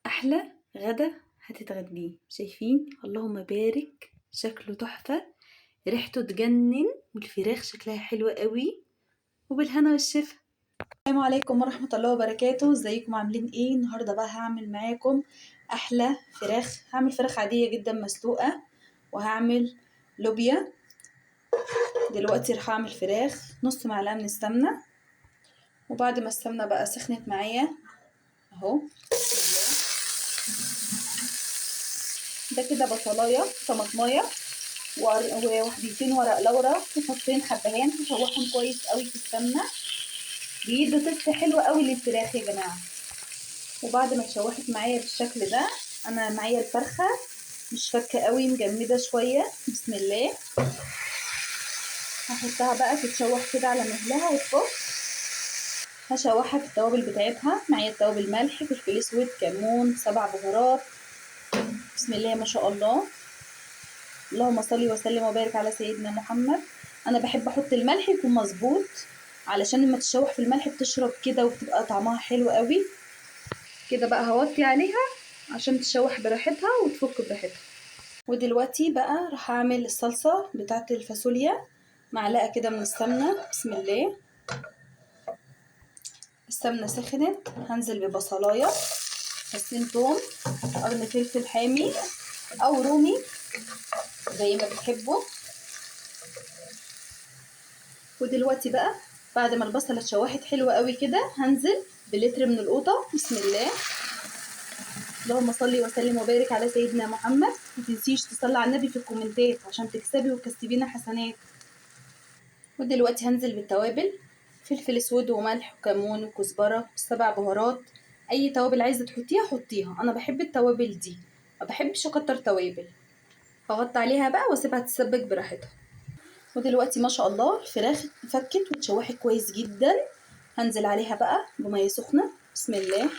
احلى غدا هتتغديه. شايفين؟ اللهم بارك، شكله تحفة، ريحته تجنن، والفراخ شكلها حلوة قوي، وبالهنا والشفا. السلام عليكم ورحمة الله وبركاته. ازيكم؟ عاملين ايه؟ النهاردة بقى هعمل معاكم احلى فراخ. هعمل فراخ عادية جدا مسلوقة، وهعمل لوبيا. دلوقتي راح اعمل فراخ نص معلقة من السمنة، وبعد ما السمنة بقى سخنت معايا اهو، ده كده بصلايه، طماطمايه، وواحدتين ورق لورا، وفصين حبهان. هشوحهم كويس قوي في السمنه، بيدوا تست حلوه قوي للفراخ يا جماعه. وبعد ما اتشوحت معايا بالشكل ده، انا معايا الفرخه مش فكه قوي، مجمده شويه. بسم الله، هحطها بقى تتشوح كده على مهلها وتفك. هشوحها في التوابل بتاعتها. معايا التوابل: ملح، فلفل اسود، كمون، 7 بهارات. بسم الله ما شاء الله، اللهم صل وسلم وبارك على سيدنا محمد. انا بحب احط الملح يكون مظبوط، علشان لما تشوح في الملح بتشرب كده وبتبقى طعمها حلو قوي. كده بقى هوطي عليها عشان تشوح براحتها وتفك براحتها. ودلوقتي بقى راح اعمل الصلصة بتاعه الفاصوليا. معلقة كده من السمنة. بسم الله، السمنة سخنت، هنزل ببصلاية، فصين توم، قرن فلفل حامي او رومي زي ما بتحبوا. ودلوقتي بقى بعد ما البصله اتشوحت حلوه قوي كده، هنزل بلتر من القوطه. بسم الله، اللهم صل وسلم وبارك على سيدنا محمد. ما تنسيش تصلي على النبي في الكومنتات عشان تكسبي وتكسبينا حسنات. ودلوقتي هنزل بالتوابل: فلفل اسود وملح وكمون وكزبره و7 بهارات. اي توابل عايزه تحطيها حطيها، انا بحب التوابل دي، ما بحبش اكتر توابل. هغطي عليها بقى واسيبها تتسبك براحتها. ودلوقتي ما شاء الله الفراخ فكت واتشوحت كويس جدا، هنزل عليها بقى بميه سخنه. بسم الله،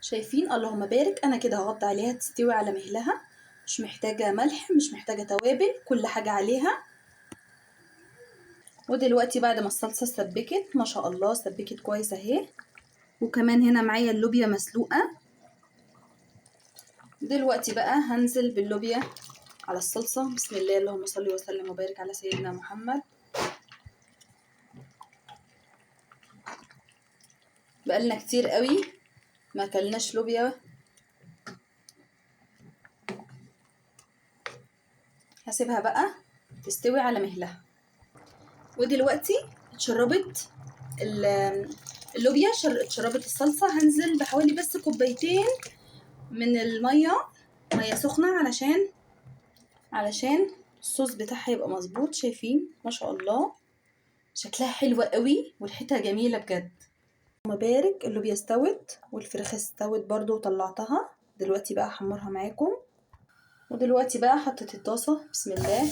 شايفين؟ اللهم بارك. انا كده هغطي عليها تستوي على مهلها، مش محتاجه ملح، مش محتاجه توابل، كل حاجه عليها. ودلوقتي بعد ما الصلصه سبكت ما شاء الله، سبكت كويس اهي، وكمان هنا معايا اللوبيا مسلوقه. دلوقتي بقى هنزل باللوبيا على الصلصه. بسم الله، اللهم صل وسلم وبارك على سيدنا محمد. بقالنا كتير قوي ما اكلناش لوبيا. هسيبها بقى تستوي على مهلها. ودلوقتي اتشربت اللوبيا، اتشربت الصلصه. هنزل بحوالي بس كوبايتين من الميه، ميه سخنه، علشان الصوص بتاعها يبقى مظبوط. شايفين؟ ما شاء الله شكلها حلوة قوي وريحتها جميله بجد. اللهم بارك، اللوبيا استوت والفراخ استوت برضو وطلعتها. دلوقتي بقى احمرها معاكم. ودلوقتي بقى حطيت الطاسه. بسم الله،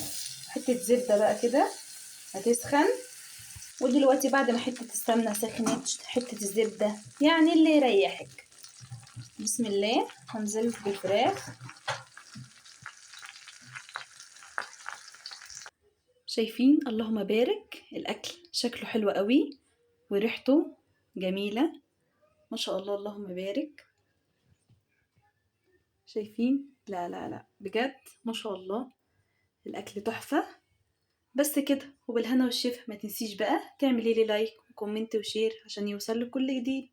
حته زبده بقى كده هتسخن. ودلوقتي بعد ما حته السمنه سخنت، حته الزبده يعني اللي يريحك. بسم الله، هنزل بالفراخ. شايفين؟ اللهم بارك، الاكل شكله حلو قوي وريحته جميله ما شاء الله، اللهم بارك. شايفين؟ لا لا لا، بجد ما شاء الله الاكل تحفه. بس كده، وبالهنا والشفا. ما تنسيش بقى تعملي لي لايك وكومنت وشير عشان يوصل لك كل جديد.